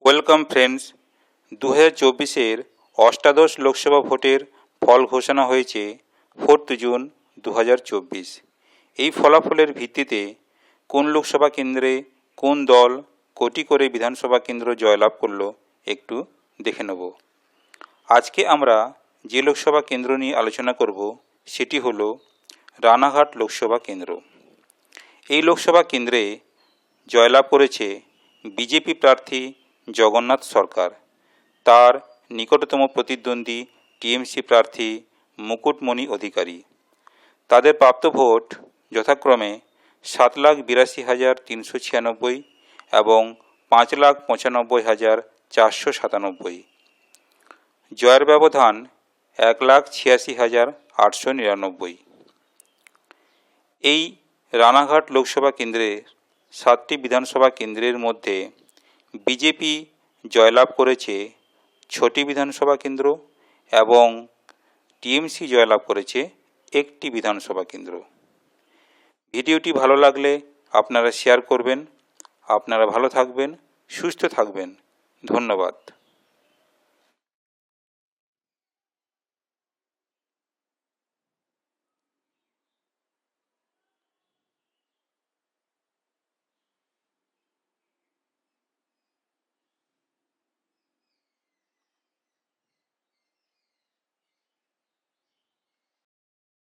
Welcome friends, 2024-এর অষ্টাদশ লোকসভা ভোটের ফল ঘোষণা হয়েছে 4 জুন 2024। এই ফলাফলের ভিত্তিতে কোন লোকসভা কেন্দ্রে কোন দল কটি করে বিধানসভা কেন্দ্র জয়লাভ করলো একটু দেখে নেব। আজকে আমরা যে লোকসভা কেন্দ্র নিয়ে আলোচনা করব সেটি হলো রানাঘাট লোকসভা কেন্দ্র। এই লোকসভা কেন্দ্রে জয়লাভ করেছে বিজেপি প্রার্থী জগন্নাথ সরকার। তার নিকটতম প্রতিদ্বন্দ্বী টিএমসি প্রার্থী মুকুটমণি অধিকারী। তাদের প্রাপ্ত ভোট যথাক্রমে 7,82,396 এবং 5,95,497। জয়ের ব্যবধান 1,86,899। এই রানাঘাট লোকসভা কেন্দ্রে 7টি বিধানসভা কেন্দ্রের মধ্যে বিজেপি জয়লাভ করেছে 6টি বিধানসভা কেন্দ্র এবং টিএমসি জয়লাভ করেছে 1টি বিধানসভা কেন্দ্র। ভিডিওটি ভালো লাগলে আপনারা শেয়ার করবেন। আপনারা ভালো থাকবেন, সুস্থ থাকবেন। ধন্যবাদ।